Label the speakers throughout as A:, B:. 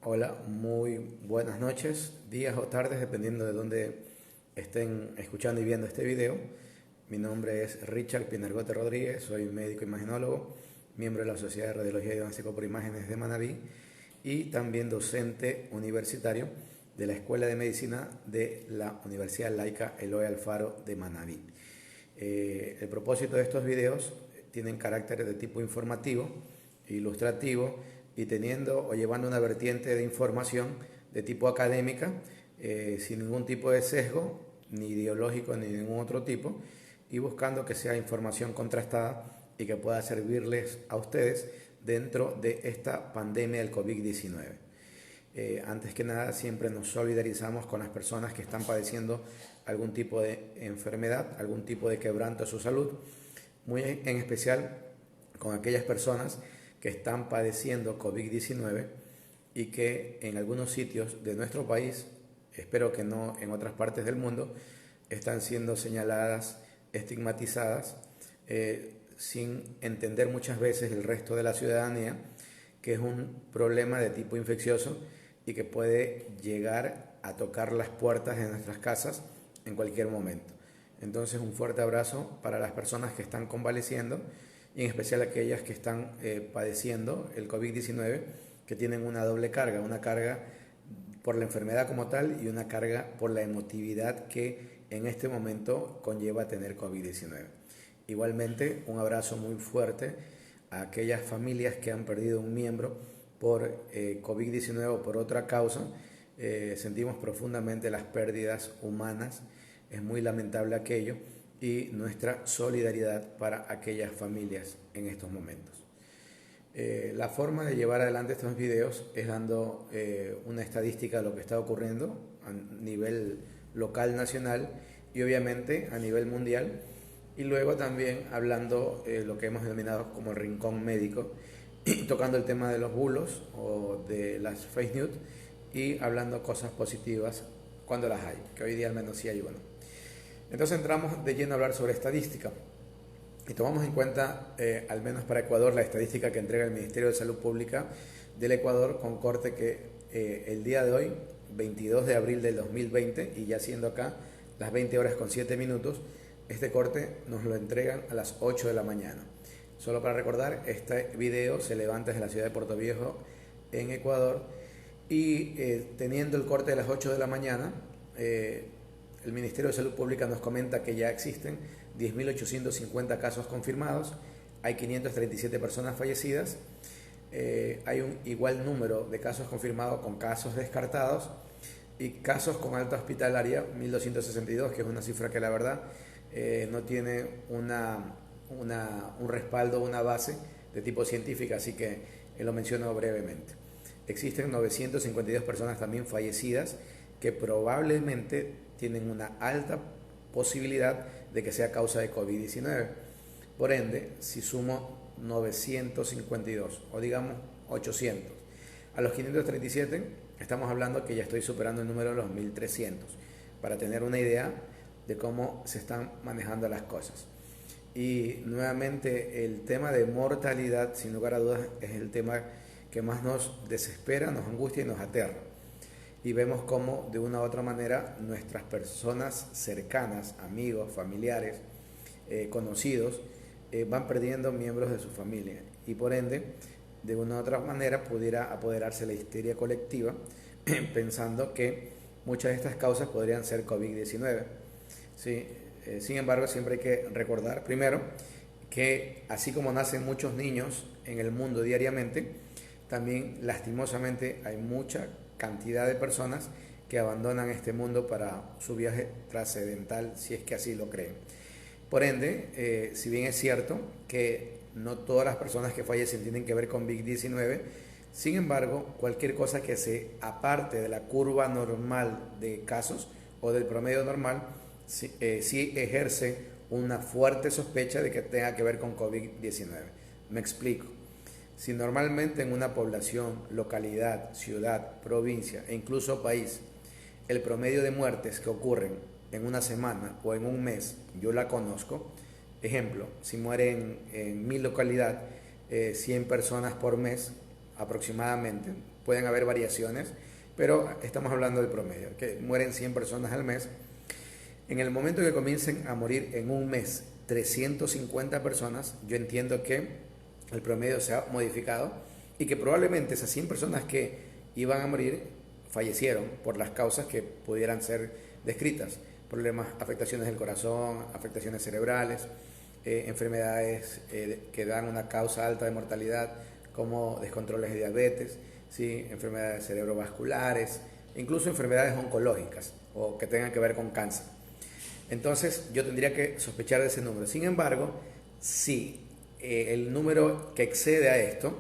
A: Hola, muy buenas noches, días o tardes, dependiendo de dónde estén escuchando y viendo este video. Mi nombre es Richard Pinargote Rodríguez, soy médico imagenólogo, miembro de la Sociedad de Radiología y Diagnóstico por Imágenes de Manabí y también docente universitario de la Escuela de Medicina de la Universidad Laica Eloy Alfaro de Manabí. El propósito de estos videos tienen carácter de tipo informativo, ilustrativo y teniendo o llevando una vertiente de información de tipo académica, sin ningún tipo de sesgo, ni ideológico ni ningún otro tipo, y buscando que sea información contrastada y que pueda servirles a ustedes dentro de esta pandemia del COVID-19. Antes que nada, siempre nos solidarizamos con las personas que están padeciendo algún tipo de enfermedad, algún tipo de quebranto a su salud, muy en especial con aquellas personas que están padeciendo COVID-19 y que en algunos sitios de nuestro país, espero que no en otras partes del mundo, están siendo señaladas, estigmatizadas, sin entender muchas veces el resto de la ciudadanía que es un problema de tipo infeccioso y que puede llegar a tocar las puertas de nuestras casas en cualquier momento. Entonces, un fuerte abrazo para las personas que están convaleciendo y en especial aquellas que están padeciendo el COVID-19, que tienen una doble carga, una carga por la enfermedad como tal y una carga por la emotividad que en este momento conlleva tener COVID-19. Igualmente, un abrazo muy fuerte a aquellas familias que han perdido un miembro por COVID-19 o por otra causa. Sentimos profundamente las pérdidas humanas, es muy lamentable aquello, y nuestra solidaridad para aquellas familias en estos momentos. La forma de llevar adelante estos videos es dando una estadística de lo que está ocurriendo a nivel local, nacional y obviamente a nivel mundial, y luego también hablando lo que hemos denominado como el rincón médico, tocando el tema de los bulos o de las fake news y hablando cosas positivas cuando las hay, que hoy día al menos sí hay uno. Entonces entramos de lleno a hablar sobre estadística y tomamos en cuenta, al menos para Ecuador, la estadística que entrega el Ministerio de Salud Pública del Ecuador con corte que el día de hoy, 22 de abril del 2020, y ya siendo acá las 20 horas con 7 minutos, este corte nos lo entregan a las 8 de la mañana. Solo para recordar, este video se levanta desde la ciudad de Puerto Viejo, en Ecuador, y teniendo el corte de las 8 de la mañana, el Ministerio de Salud Pública nos comenta que ya existen 10.850 casos confirmados, hay 537 personas fallecidas, hay un igual número de casos confirmados con casos descartados y casos con alta hospitalaria, 1.262, que es una cifra que la verdad no tiene un respaldo, una base de tipo científica, así que lo menciono brevemente. Existen 952 personas también fallecidas que probablemente tienen una alta posibilidad de que sea causa de COVID-19. Por ende, si sumo 952 o digamos 800 a los 537, estamos hablando que ya estoy superando el número de los 1.300, para tener una idea de cómo se están manejando las cosas. Y nuevamente el tema de mortalidad, sin lugar a dudas, es el tema que más nos desespera, nos angustia y nos aterra. Y vemos cómo de una u otra manera nuestras personas cercanas, amigos, familiares, conocidos, van perdiendo miembros de su familia y por ende de una u otra manera pudiera apoderarse la histeria colectiva pensando que muchas de estas causas podrían ser COVID-19. ¿Sí? Sin embargo, siempre hay que recordar primero que así como nacen muchos niños en el mundo diariamente, también lastimosamente hay mucha cantidad de personas que abandonan este mundo para su viaje trascendental, si es que así lo creen. Por ende, si bien es cierto que no todas las personas que fallecen tienen que ver con COVID-19, sin embargo, cualquier cosa que se aparte de la curva normal de casos o del promedio normal, sí ejerce una fuerte sospecha de que tenga que ver con COVID-19. Me explico. Si normalmente en una población, localidad, ciudad, provincia e incluso país, el promedio de muertes que ocurren en una semana o en un mes, yo la conozco, ejemplo, si mueren en mi localidad 100 personas por mes, aproximadamente. Pueden haber variaciones, pero estamos hablando del promedio, que mueren 100 personas al mes. En el momento que comiencen a morir en un mes 350 personas, yo entiendo que el promedio se ha modificado y que probablemente esas 100 personas que iban a morir fallecieron por las causas que pudieran ser descritas: problemas, afectaciones del corazón, afectaciones cerebrales, enfermedades que dan una causa alta de mortalidad, como descontroles de diabetes, ¿sí? Enfermedades cerebrovasculares, incluso enfermedades oncológicas o que tengan que ver con cáncer. Entonces yo tendría que sospechar de ese número. Sin embargo, si el número que excede a esto,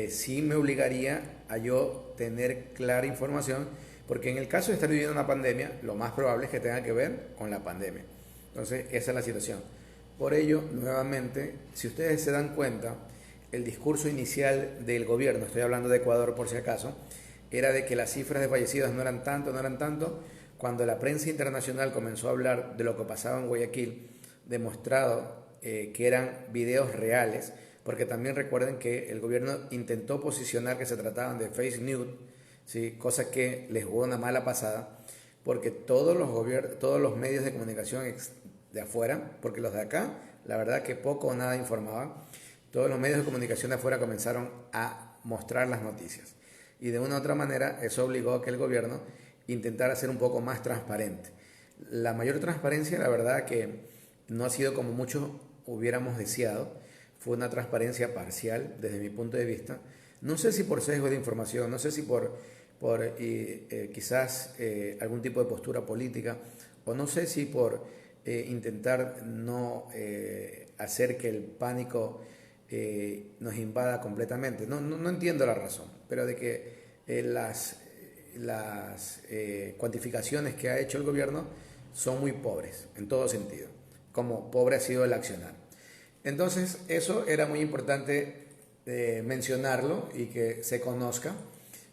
A: sí me obligaría a yo tener clara información, porque en el caso de estar viviendo una pandemia, lo más probable es que tenga que ver con la pandemia. Entonces esa es la situación. Por ello, nuevamente, si ustedes se dan cuenta, el discurso inicial del gobierno, estoy hablando de Ecuador por si acaso, era de que las cifras de fallecidos no eran tanto. Cuando la prensa internacional comenzó a hablar de lo que pasaba en Guayaquil, demostrado que eran videos reales, porque también recuerden que el gobierno intentó posicionar que se trataban de fake news, ¿sí? Cosa que les jugó una mala pasada, porque todos los medios de comunicación de afuera, porque los de acá, la verdad que poco o nada informaban, todos los medios de comunicación de afuera comenzaron a mostrar las noticias. Y de una u otra manera eso obligó a que el gobierno intentara ser un poco más transparente. La mayor transparencia, la verdad que no ha sido como muchos hubiéramos deseado, fue una transparencia parcial desde mi punto de vista. No sé si por sesgo de información, no sé si por quizás algún tipo de postura política, o no sé si por intentar no hacer que el pánico nos invada completamente. No entiendo la razón, pero de que las cuantificaciones que ha hecho el gobierno son muy pobres en todo sentido, como pobre ha sido el accionar. Entonces eso era muy importante mencionarlo y que se conozca,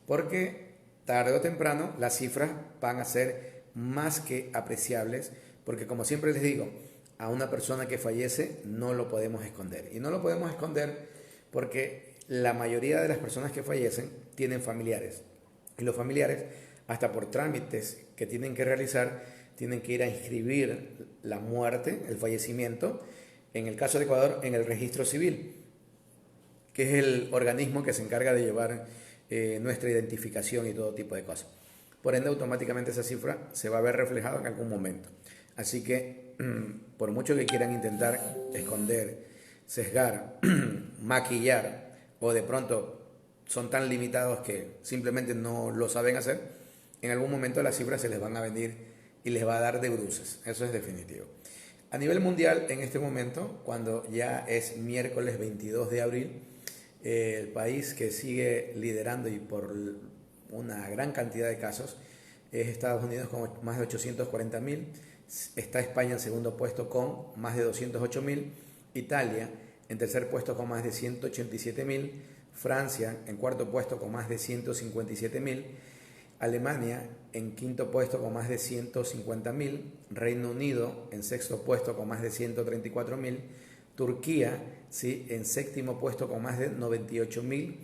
A: porque tarde o temprano las cifras van a ser más que apreciables, porque como siempre les digo, a una persona que fallece no lo podemos esconder, y no lo podemos esconder porque la mayoría de las personas que fallecen tienen familiares, y los familiares, hasta por trámites que tienen que realizar, tienen que ir a inscribir la muerte, el fallecimiento, en el caso de Ecuador, en el registro civil, que es el organismo que se encarga de llevar nuestra identificación y todo tipo de cosas. Por ende, automáticamente esa cifra se va a ver reflejada en algún momento. Así que, por mucho que quieran intentar esconder, sesgar, maquillar, o de pronto son tan limitados que simplemente no lo saben hacer, en algún momento las cifras se les van a venir y les va a dar de bruces. Eso es definitivo. A nivel mundial, en este momento, cuando ya es miércoles 22 de abril, el país que sigue liderando y por una gran cantidad de casos es Estados Unidos con más de 840.000, está España en segundo puesto con más de 208.000, Italia en tercer puesto con más de 187.000, Francia en cuarto puesto con más de 157.000, Alemania en quinto puesto con más de 150.000, Reino Unido en sexto puesto con más de 134.000, Turquía, ¿sí?, en séptimo puesto con más de 98.000,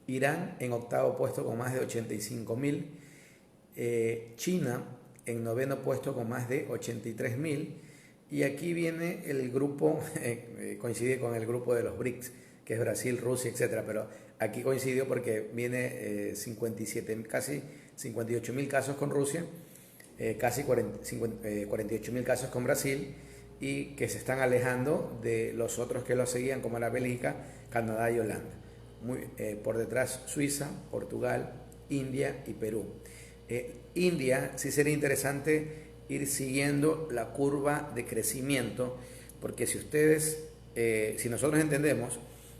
A: Irán en octavo puesto con más de 85.000, China en noveno puesto con más de 83.000, y aquí viene el grupo, coincide con el grupo de los BRICS, que es Brasil, Rusia, etcétera, pero aquí coincidió porque viene 57, casi 58.000 casos con Rusia, casi 48.000 casos con Brasil, y que se están alejando de los otros que lo seguían, como la Bélgica, Canadá y Holanda. Por detrás Suiza, Portugal, India y Perú. India sí sería interesante ir siguiendo la curva de crecimiento, porque si nosotros entendemos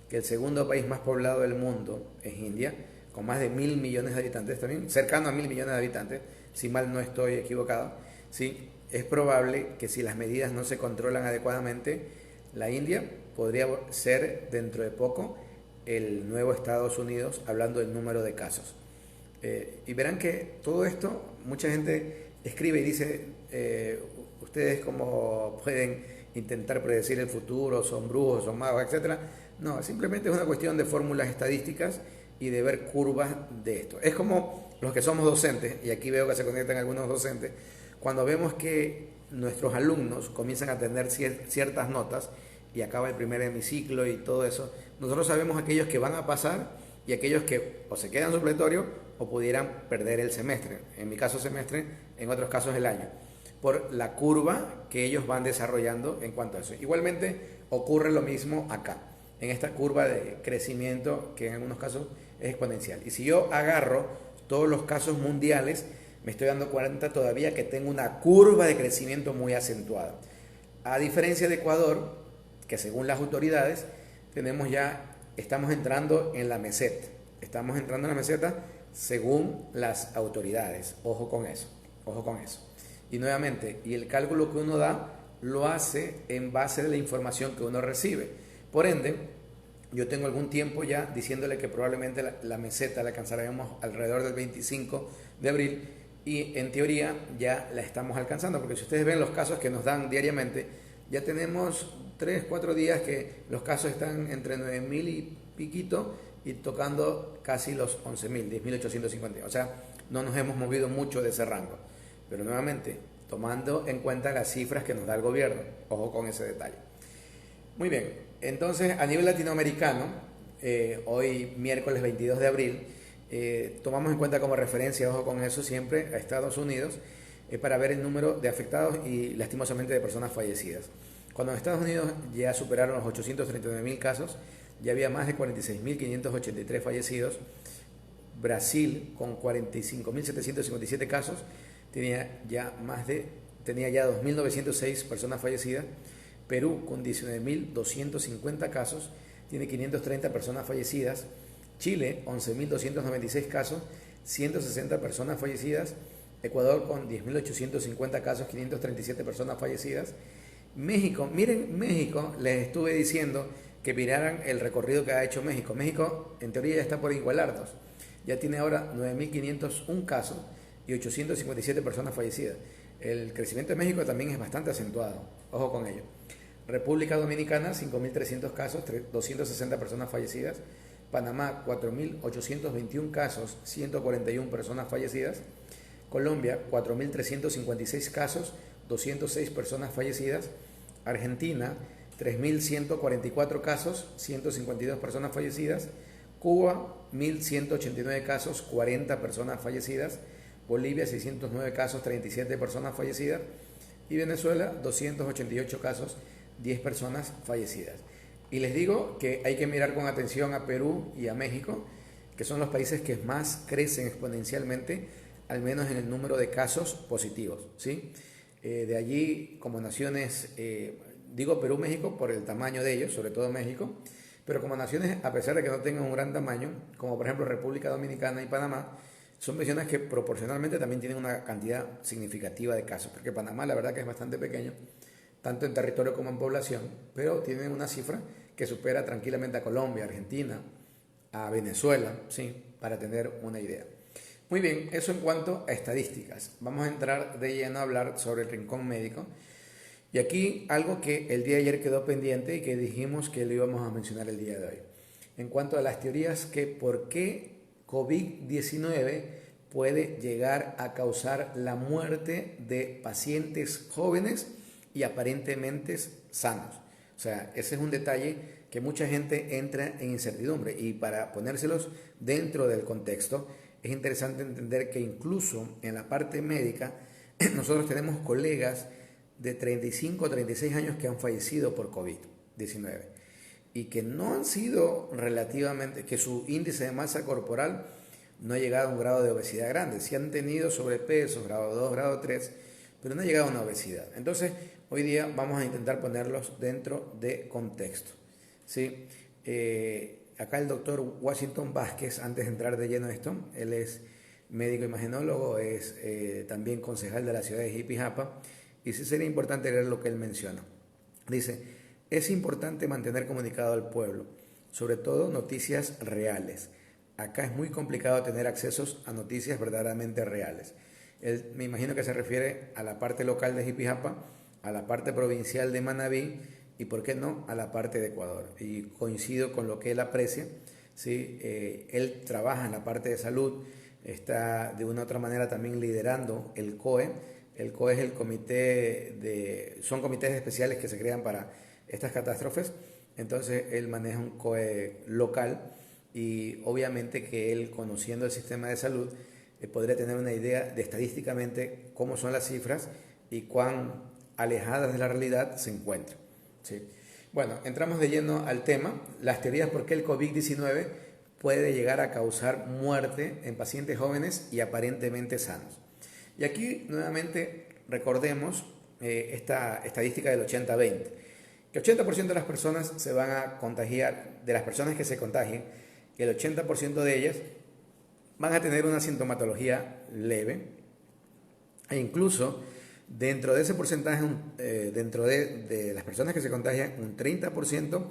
A: que el segundo país más poblado del mundo es India, con más de 1.000 millones de habitantes, también cercano a 1.000 millones de habitantes, si mal no estoy equivocado, ¿sí?, es probable que si las medidas no se controlan adecuadamente, la India podría ser dentro de poco el nuevo Estados Unidos, hablando del número de casos. Y verán que todo esto, mucha gente escribe y dice, ustedes cómo pueden intentar predecir el futuro, son brujos, son magos, etcétera. No, simplemente es una cuestión de fórmulas estadísticas y de ver curvas de esto. Es como los que somos docentes, y aquí veo que se conectan algunos docentes, cuando vemos que nuestros alumnos comienzan a tener ciertas notas y acaba el primer hemiciclo y todo eso, nosotros sabemos aquellos que van a pasar y aquellos que o se quedan supletorios o pudieran perder el semestre, en mi caso semestre, en otros casos el año, por la curva que ellos van desarrollando en cuanto a eso. Igualmente ocurre lo mismo acá, en esta curva de crecimiento que en algunos casos es exponencial. Y si yo agarro todos los casos mundiales, me estoy dando cuenta todavía que tengo una curva de crecimiento muy acentuada. A diferencia de Ecuador, que según las autoridades, estamos entrando en la meseta. Estamos entrando en la meseta según las autoridades. Ojo con eso, ojo con eso. Y nuevamente, y el cálculo que uno da, lo hace en base de la información que uno recibe. Por ende, yo tengo algún tiempo ya diciéndole que probablemente la meseta la alcanzaremos alrededor del 25 de abril y en teoría ya la estamos alcanzando, porque si ustedes ven los casos que nos dan diariamente, ya tenemos 3, 4 días que los casos están entre 9.000 y piquito y tocando casi los 11.000, 10.850. O sea, no nos hemos movido mucho de ese rango. Pero nuevamente, tomando en cuenta las cifras que nos da el gobierno. Ojo con ese detalle. Muy bien, entonces a nivel latinoamericano, hoy miércoles 22 de abril, tomamos en cuenta como referencia, ojo con eso siempre, a Estados Unidos, para ver el número de afectados y lastimosamente de personas fallecidas. Cuando en Estados Unidos ya superaron los 839.000 casos, ya había más de 46.583 fallecidos. Brasil, con 45.757 casos, tenía ya 2.906 personas fallecidas. Perú, con 19.250 casos, tiene 530 personas fallecidas. Chile, 11.296 casos, 160 personas fallecidas. Ecuador, con 10.850 casos, 537 personas fallecidas. México, miren, México, les estuve diciendo que miraran el recorrido que ha hecho México. México, en teoría, ya está por igualarnos. Ya tiene ahora 9.501 casos y 857 personas fallecidas. El crecimiento de México también es bastante acentuado. Ojo con ello. República Dominicana, 5.300 casos, 260 personas fallecidas. Panamá, 4.821 casos, 141 personas fallecidas. Colombia, 4.356 casos, 206 personas fallecidas. Argentina, 3.144 casos, 152 personas fallecidas. Cuba, 1.189 casos, 40 personas fallecidas. Bolivia, 609 casos, 37 personas fallecidas. Y Venezuela, 288 casos, 10 personas fallecidas. Y les digo que hay que mirar con atención a Perú y a México, que son los países que más crecen exponencialmente, al menos en el número de casos positivos, ¿sí? De allí, como naciones, digo Perú, México, por el tamaño de ellos, sobre todo México, pero como naciones, a pesar de que no tengan un gran tamaño, como por ejemplo República Dominicana y Panamá, son naciones que proporcionalmente también tienen una cantidad significativa de casos, porque Panamá la verdad que es bastante pequeño, tanto en territorio como en población, pero tienen una cifra que supera tranquilamente a Colombia, Argentina, a Venezuela, ¿sí? Para tener una idea. Muy bien, eso en cuanto a estadísticas. Vamos a entrar de lleno a hablar sobre el rincón médico. Y aquí algo que el día de ayer quedó pendiente y que dijimos que lo íbamos a mencionar el día de hoy. En cuanto a las teorías que por qué COVID-19 puede llegar a causar la muerte de pacientes jóvenes y aparentemente sanos. O sea, ese es un detalle que mucha gente entra en incertidumbre y para ponérselos dentro del contexto es interesante entender que incluso en la parte médica nosotros tenemos colegas de 35 o 36 años que han fallecido por COVID-19 y que no han sido relativamente, que su índice de masa corporal no ha llegado a un grado de obesidad grande. Sí han tenido sobrepeso, grado 2, grado 3, pero no ha llegado a una obesidad. Entonces, hoy día vamos a intentar ponerlos dentro de contexto, ¿sí? Acá el doctor Washington Vázquez, antes de entrar de lleno a esto, él es médico imagenólogo, es también concejal de la ciudad de Jipijapa, y sí sería importante leer lo que él menciona. Dice, es importante mantener comunicado al pueblo, sobre todo noticias reales. Acá es muy complicado tener accesos a noticias verdaderamente reales. Él, me imagino que se refiere a la parte local de Jipijapa, a la parte provincial de Manabí y, ¿por qué no?, a la parte de Ecuador. Y coincido con lo que él aprecia, ¿sí? Él trabaja en la parte de salud, está de una u otra manera también liderando el COE. El COE es el son comités especiales que se crean para estas catástrofes. Entonces él maneja un COE local y obviamente que él, conociendo el sistema de salud, podría tener una idea de estadísticamente cómo son las cifras y cuán alejadas de la realidad se encuentran, ¿sí? Bueno, entramos de lleno al tema, las teorías por qué el COVID-19 puede llegar a causar muerte en pacientes jóvenes y aparentemente sanos. Y aquí nuevamente recordemos esta estadística del 80-20, que el 80% de las personas se van a contagiar, de las personas que se contagien, el 80% de ellas van a tener una sintomatología leve, e incluso dentro de ese porcentaje, dentro de las personas que se contagian, un 30%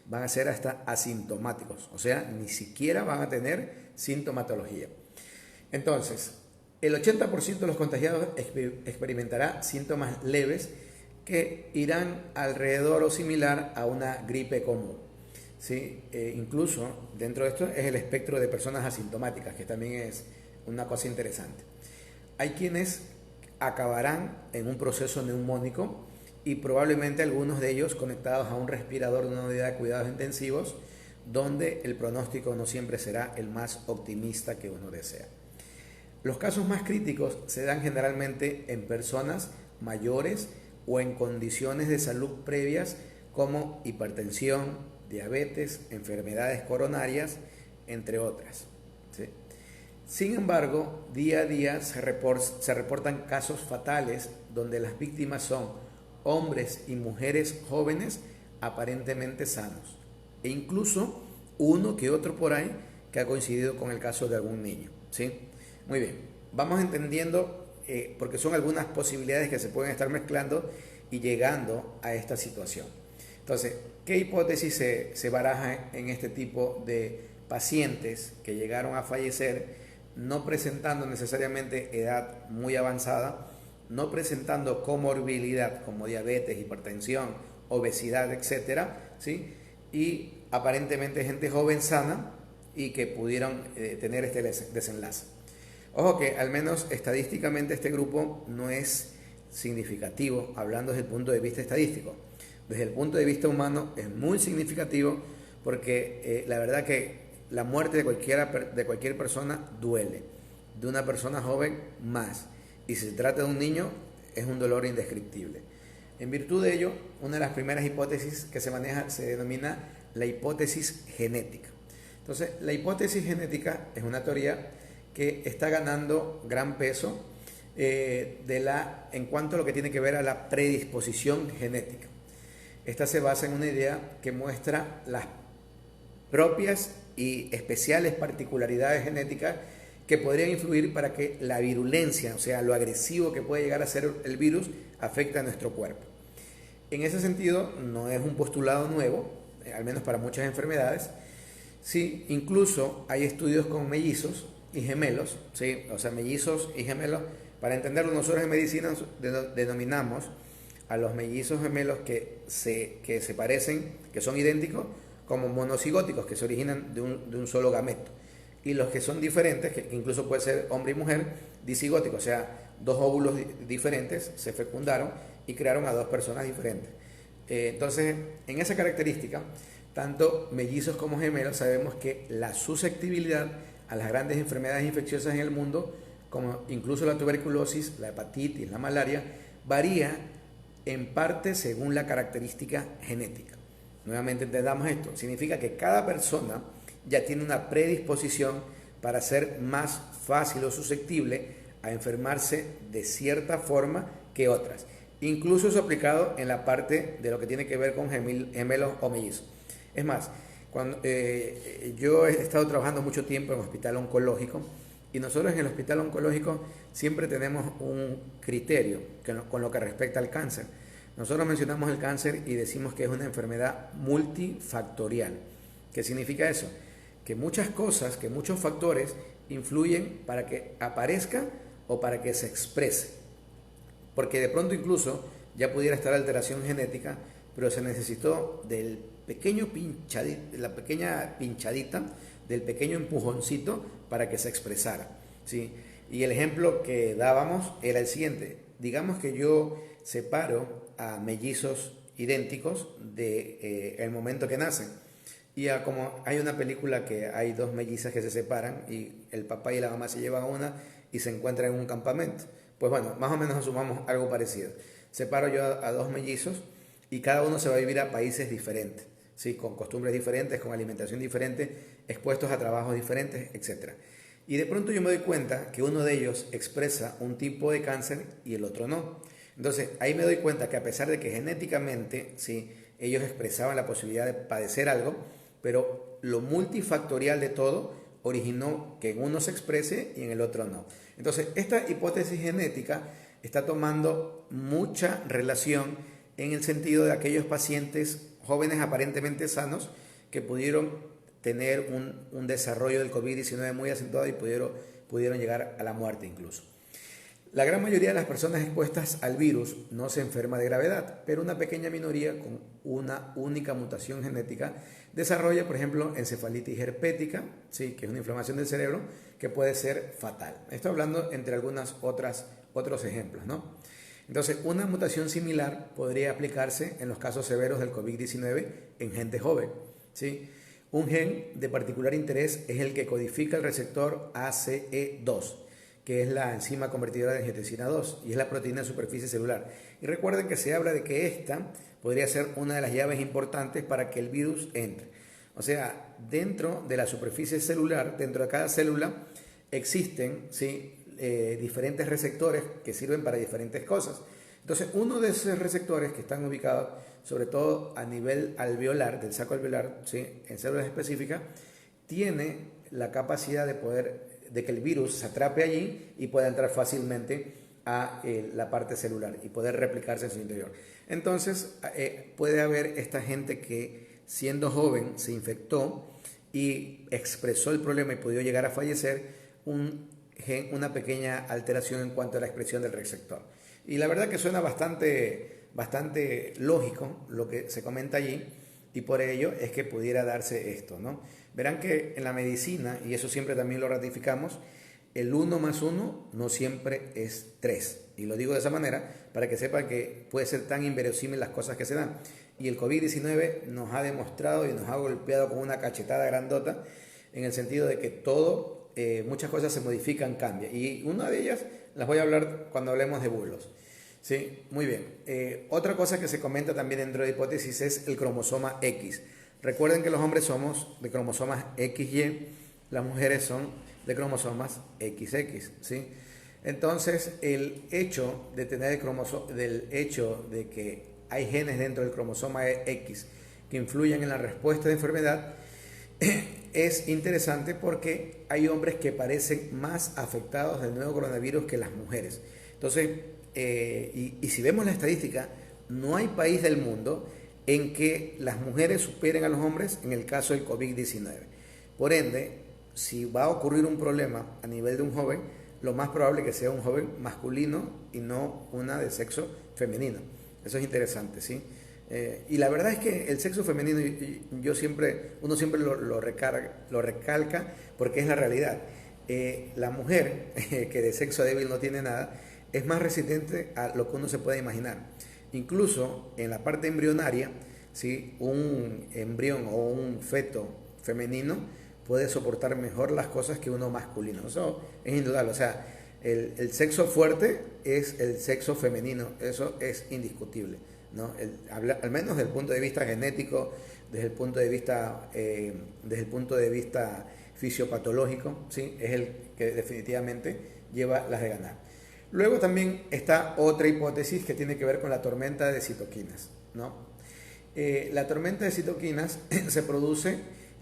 A: van a ser hasta asintomáticos, o sea, ni siquiera van a tener sintomatología. Entonces, el 80% de los contagiados experimentará síntomas leves que irán alrededor o similar a una gripe común, ¿sí? Incluso dentro de esto es el espectro de personas asintomáticas, que también es una cosa interesante. Hay quienes acabarán en un proceso neumónico y probablemente algunos de ellos conectados a un respirador de una unidad de cuidados intensivos, donde el pronóstico no siempre será el más optimista que uno desea. Los casos más críticos se dan generalmente en personas mayores o en condiciones de salud previas como hipertensión, diabetes, enfermedades coronarias, entre otras, ¿sí? Sin embargo, día a día se reportan casos fatales donde las víctimas son hombres y mujeres jóvenes aparentemente sanos, e incluso uno que otro por ahí que ha coincidido con el caso de algún niño, ¿sí? Muy bien, vamos entendiendo porque son algunas posibilidades que se pueden estar mezclando y llegando a esta situación. Entonces, ¿qué hipótesis se baraja en este tipo de pacientes que llegaron a fallecer no presentando necesariamente edad muy avanzada, no presentando comorbilidad como diabetes, hipertensión, obesidad, etcétera, ¿sí? Y aparentemente gente joven sana y que pudieron tener este desenlace? Ojo que al menos estadísticamente este grupo no es significativo, hablando desde el punto de vista estadístico. Desde el punto de vista humano es muy significativo porque la verdad que la muerte de cualquier persona duele, de una persona joven más, y si se trata de un niño es un dolor indescriptible. En virtud de ello, una de las primeras hipótesis que se maneja se denomina la hipótesis genética. Entonces, la hipótesis genética es una teoría que está ganando gran peso en cuanto a lo que tiene que ver a la predisposición genética. Esta se basa en una idea que muestra las propias y especiales particularidades genéticas que podrían influir para que la virulencia, o sea, lo agresivo que puede llegar a ser el virus, afecte a nuestro cuerpo. En ese sentido, no es un postulado nuevo, al menos para muchas enfermedades. Sí, incluso hay estudios con mellizos y gemelos, ¿sí? O sea, mellizos y gemelos. Para entenderlo, nosotros en medicina denominamos a los mellizos gemelos que se parecen, que son idénticos, como monocigóticos, que se originan de un solo gameto. Y los que son diferentes, que incluso puede ser hombre y mujer, disigóticos, o sea, dos óvulos diferentes se fecundaron y crearon a dos personas diferentes. Entonces, en esa característica, tanto mellizos como gemelos, sabemos que la susceptibilidad a las grandes enfermedades infecciosas en el mundo, como incluso la tuberculosis, la hepatitis, la malaria, varía en parte según la característica genética. Nuevamente entendamos esto, significa que cada persona ya tiene una predisposición para ser más fácil o susceptible a enfermarse de cierta forma que otras. Incluso eso aplicado en la parte de lo que tiene que ver con gemelos o mellizos. Es más, cuando yo he estado trabajando mucho tiempo en un hospital oncológico, y nosotros en el hospital oncológico siempre tenemos un criterio con lo que respecta al cáncer. Nosotros mencionamos el cáncer y decimos que es una enfermedad multifactorial. ¿Qué significa eso? Que muchas cosas, que muchos factores influyen para que aparezca o para que se exprese. Porque de pronto incluso ya pudiera estar alteración genética, pero se necesitó de la pequeña pinchadita del pequeño empujoncito para que se expresara, ¿sí? Y el ejemplo que dábamos era el siguiente. Digamos que yo separo a mellizos idénticos de el momento que nacen. Y como hay una película que hay dos mellizas que se separan y el papá y la mamá se llevan a una y se encuentran en un campamento. Pues bueno, más o menos asumamos algo parecido. Separo yo a dos mellizos y cada uno se va a vivir a países diferentes, ¿sí? Con costumbres diferentes, con alimentación diferente, expuestos a trabajos diferentes, etc. Y de pronto yo me doy cuenta que uno de ellos expresa un tipo de cáncer y el otro no. Entonces ahí me doy cuenta que a pesar de que genéticamente, ¿sí?, ellos expresaban la posibilidad de padecer algo, pero lo multifactorial de todo originó que en uno se exprese y en el otro no. Entonces, esta hipótesis genética está tomando mucha relación en el sentido de aquellos pacientes jóvenes aparentemente sanos que pudieron tener un desarrollo del COVID-19 muy acentuado y pudieron llegar a la muerte incluso. La gran mayoría de las personas expuestas al virus no se enferma de gravedad, pero una pequeña minoría con una única mutación genética desarrolla, por ejemplo, encefalitis herpética, ¿sí?, que es una inflamación del cerebro que puede ser fatal. Estoy hablando entre algunos otros ejemplos, ¿no? Entonces, una mutación similar podría aplicarse en los casos severos del COVID-19 en gente joven, ¿sí? Un gen de particular interés es el que codifica el receptor ACE2, que es la enzima convertidora de angiotensina 2 y es la proteína de superficie celular. Y recuerden que se habla de que esta podría ser una de las llaves importantes para que el virus entre. O sea, dentro de la superficie celular, dentro de cada célula, existen, ¿sí?, diferentes receptores que sirven para diferentes cosas. Entonces, uno de esos receptores que están ubicados, sobre todo a nivel alveolar, del saco alveolar, ¿sí?, en células específicas, tiene la capacidad de que el virus se atrape allí y pueda entrar fácilmente a la parte celular y poder replicarse en su interior. Entonces, puede haber esta gente que siendo joven se infectó y expresó el problema y pudo llegar a fallecer, una pequeña alteración en cuanto a la expresión del receptor. Y la verdad que suena bastante lógico lo que se comenta allí, y por ello es que pudiera darse esto, ¿no? Verán que en la medicina, y eso siempre también lo ratificamos, el 1 más 1 no siempre es 3. Y lo digo de esa manera para que sepan que puede ser tan inverosímil las cosas que se dan. Y el COVID-19 nos ha demostrado y nos ha golpeado con una cachetada grandota en el sentido de que muchas cosas se modifican, cambian. Y una de ellas las voy a hablar cuando hablemos de bulos. Sí, muy bien. Otra cosa que se comenta también dentro de hipótesis es el cromosoma X. Recuerden que los hombres somos de cromosomas XY, las mujeres son de cromosomas XX, ¿sí? Entonces, el hecho de que hay genes dentro del cromosoma X que influyen en la respuesta de enfermedad es interesante porque hay hombres que parecen más afectados del nuevo coronavirus que las mujeres. Entonces, y si vemos la estadística, no hay país del mundo en que las mujeres superen a los hombres en el caso del COVID-19. Por ende, si va a ocurrir un problema a nivel de un joven, lo más probable es que sea un joven masculino y no una de sexo femenino. Eso es interesante, ¿sí? Y la verdad es que el sexo femenino, uno siempre lo recalca porque es la realidad. La mujer que de sexo débil no tiene nada, es más resistente a lo que uno se puede imaginar. Incluso en la parte embrionaria, ¿sí?, un embrión o un feto femenino puede soportar mejor las cosas que uno masculino. Eso es indudable. O sea, el sexo fuerte es el sexo femenino. Eso es indiscutible, ¿no? Al menos desde el punto de vista genético, desde el punto de vista fisiopatológico, ¿sí?, es el que definitivamente lleva las de ganar. Luego también está otra hipótesis que tiene que ver con la tormenta de citoquinas, ¿no? La tormenta de citoquinas se produce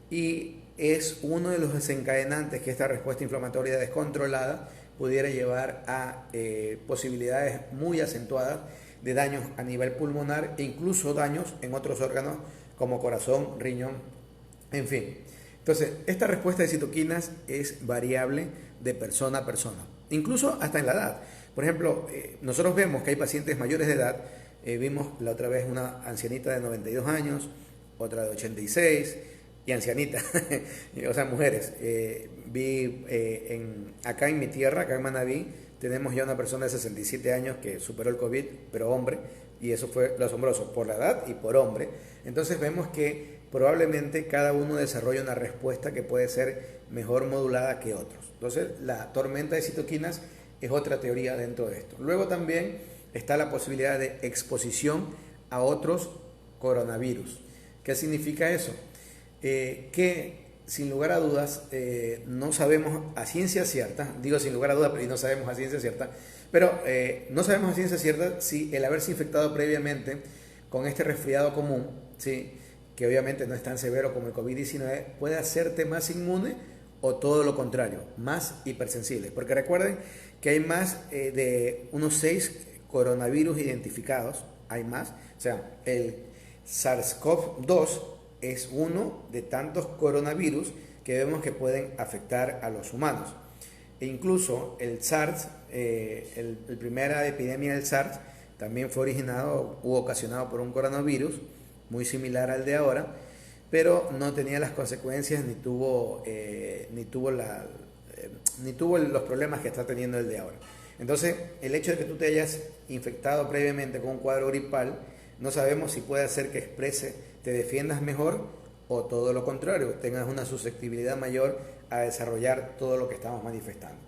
A: y es uno de los desencadenantes que esta respuesta inflamatoria descontrolada pudiera llevar a posibilidades muy acentuadas de daños a nivel pulmonar e incluso daños en otros órganos como corazón, riñón, en fin. Entonces, esta respuesta de citoquinas es variable de persona a persona, incluso hasta en la edad. Por ejemplo, nosotros vemos que hay pacientes mayores de edad, vimos la otra vez una ancianita de 92 años, otra de 86, y ancianitas, o sea, mujeres. Acá en mi tierra, acá en Manabí, tenemos ya una persona de 67 años que superó el COVID, pero hombre, y eso fue lo asombroso, por la edad y por hombre. Entonces vemos que probablemente cada uno desarrolla una respuesta que puede ser mejor modulada que otros. Entonces la tormenta de citoquinas es otra teoría dentro de esto. Luego también está la posibilidad de exposición a otros coronavirus. ¿Qué significa eso? Que sin lugar a dudas no sabemos a ciencia cierta, digo sin lugar a dudas, pero no sabemos a ciencia cierta, pero no sabemos a ciencia cierta si el haberse infectado previamente con este resfriado común, ¿sí?, que obviamente no es tan severo como el COVID-19, puede hacerte más inmune o todo lo contrario, más hipersensible. Porque recuerden que hay más de unos 6 coronavirus identificados, hay más, o sea, el SARS-CoV-2 es uno de tantos coronavirus que vemos que pueden afectar a los humanos. E incluso el SARS, la primera epidemia del SARS, también fue originado u ocasionado por un coronavirus muy similar al de ahora, pero no tenía las consecuencias ni tuvo los problemas que está teniendo el de ahora. Entonces, el hecho de que tú te hayas infectado previamente con un cuadro gripal, no sabemos si puede hacer que te defiendas mejor o todo lo contrario, tengas una susceptibilidad mayor a desarrollar todo lo que estamos manifestando.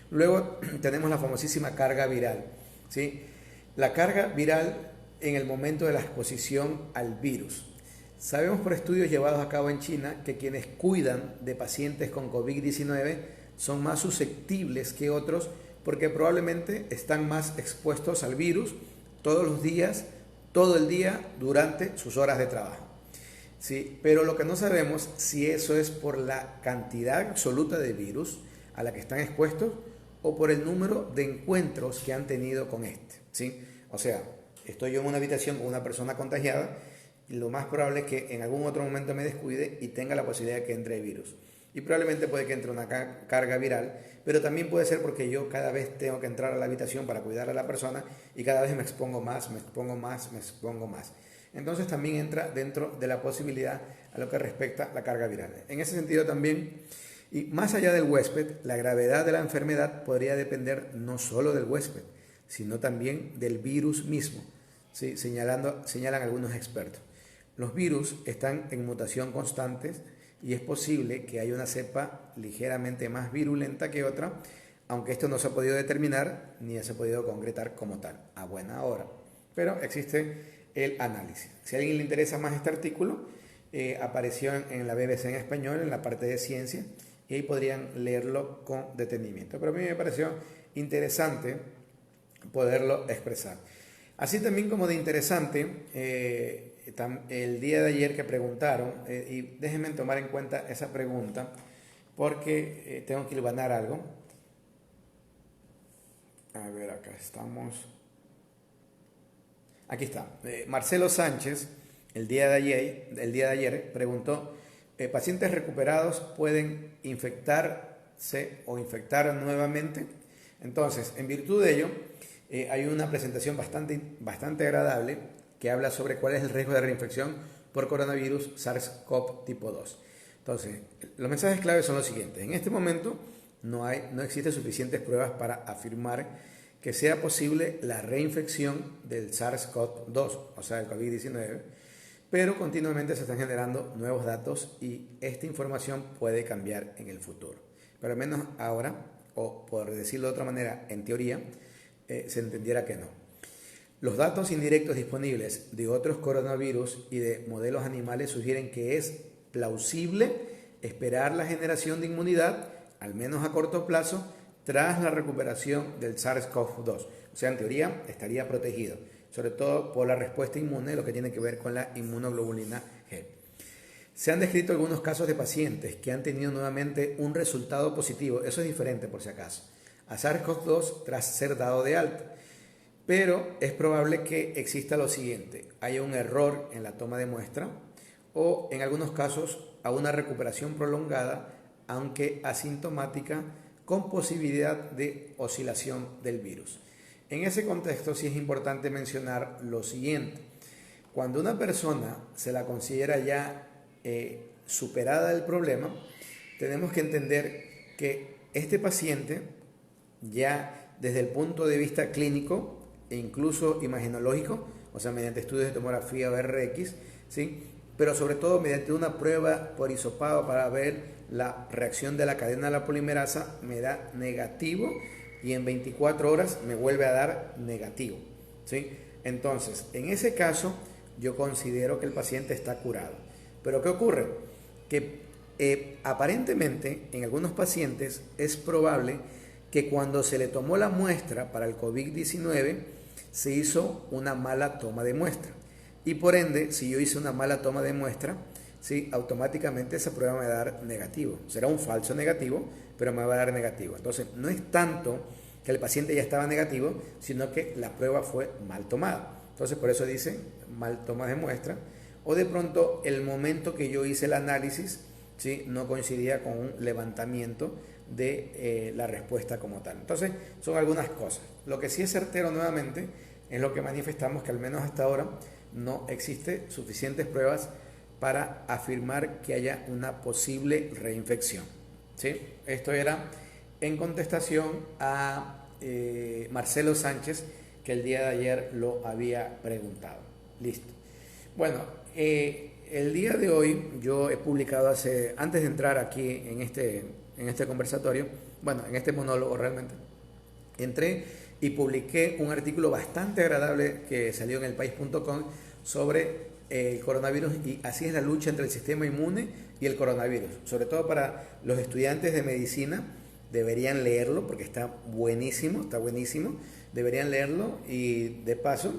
A: Luego tenemos la famosísima carga viral, ¿sí? La carga viral en el momento de la exposición al virus. Sabemos por estudios llevados a cabo en China que quienes cuidan de pacientes con COVID-19 son más susceptibles que otros porque probablemente están más expuestos al virus todos los días, todo el día, durante sus horas de trabajo. Sí, pero lo que no sabemos si eso es por la cantidad absoluta de virus a la que están expuestos o por el número de encuentros que han tenido con este, ¿sí? O sea, estoy yo en una habitación con una persona contagiada y lo más probable es que en algún otro momento me descuide y tenga la posibilidad de que entre el virus. Y probablemente puede que entre una carga viral, pero también puede ser porque yo cada vez tengo que entrar a la habitación para cuidar a la persona y cada vez me expongo más, me expongo más, me expongo más. Entonces también entra dentro de la posibilidad a lo que respecta a la carga viral. En ese sentido también, y más allá del huésped, la gravedad de la enfermedad podría depender no solo del huésped, sino también del virus mismo, ¿sí? Señalan algunos expertos. Los virus están en mutación constante y es posible que haya una cepa ligeramente más virulenta que otra, aunque esto no se ha podido determinar ni se ha podido concretar como tal, a buena hora. Pero existe el análisis. Si a alguien le interesa más este artículo, apareció en la BBC en español, en la parte de ciencia, y ahí podrían leerlo con detenimiento. Pero a mí me pareció interesante poderlo expresar. Así también como de interesante, el día de ayer que preguntaron, y déjenme tomar en cuenta esa pregunta, porque tengo que hilvanar algo. A ver, acá estamos. Aquí está. Marcelo Sánchez, el día de ayer preguntó, ¿pacientes recuperados pueden infectarse o infectar nuevamente? Entonces, en virtud de ello, hay una presentación bastante agradable que habla sobre cuál es el riesgo de reinfección por coronavirus SARS-CoV tipo 2. Entonces, los mensajes claves son los siguientes. En este momento no existen suficientes pruebas para afirmar que sea posible la reinfección del SARS-CoV-2, o sea, el COVID-19, pero continuamente se están generando nuevos datos y esta información puede cambiar en el futuro. Pero al menos ahora, o por decirlo de otra manera, en teoría, se entendiera que no. Los datos indirectos disponibles de otros coronavirus y de modelos animales sugieren que es plausible esperar la generación de inmunidad, al menos a corto plazo, tras la recuperación del SARS-CoV-2. O sea, en teoría estaría protegido, sobre todo por la respuesta inmune, lo que tiene que ver con la inmunoglobulina G. Se han descrito algunos casos de pacientes que han tenido nuevamente un resultado positivo, eso es diferente por si acaso, a SARS-CoV-2 tras ser dado de alta. Pero es probable que exista lo siguiente, haya un error en la toma de muestra o en algunos casos a una recuperación prolongada, aunque asintomática, con posibilidad de oscilación del virus. En ese contexto sí es importante mencionar lo siguiente. Cuando una persona se la considera ya superada el problema, tenemos que entender que este paciente ya desde el punto de vista clínico e incluso imagenológico, o sea, mediante estudios de tomografía o RX, ¿sí? Pero sobre todo mediante una prueba por hisopado para ver la reacción de la cadena de la polimerasa, me da negativo y en 24 horas me vuelve a dar negativo, ¿sí? Entonces, en ese caso, yo considero que el paciente está curado. Pero ¿qué ocurre? Que aparentemente en algunos pacientes es probable que cuando se le tomó la muestra para el COVID-19 se hizo una mala toma de muestra. Y por ende, si yo hice una mala toma de muestra, ¿sí? Automáticamente esa prueba me va a dar negativo. Será un falso negativo, pero me va a dar negativo. Entonces, no es tanto que el paciente ya estaba negativo, sino que la prueba fue mal tomada. Entonces, por eso dice mal toma de muestra. O de pronto, el momento que yo hice el análisis, ¿sí? No coincidía con un levantamiento de la respuesta como tal. Entonces, son algunas cosas. Lo que sí es certero nuevamente es lo que manifestamos, que al menos hasta ahora no existe suficientes pruebas para afirmar que haya una posible reinfección, ¿sí? Esto era en contestación a Marcelo Sánchez, que el día de ayer lo había preguntado. Listo. Bueno, el día de hoy yo he publicado antes de entrar aquí en este conversatorio, bueno, en este monólogo realmente, entré y publiqué un artículo bastante agradable que salió en elpaís.com sobre el coronavirus, y así es la lucha entre el sistema inmune y el coronavirus. Sobre todo para los estudiantes de medicina, deberían leerlo porque está buenísimo, deberían leerlo y de paso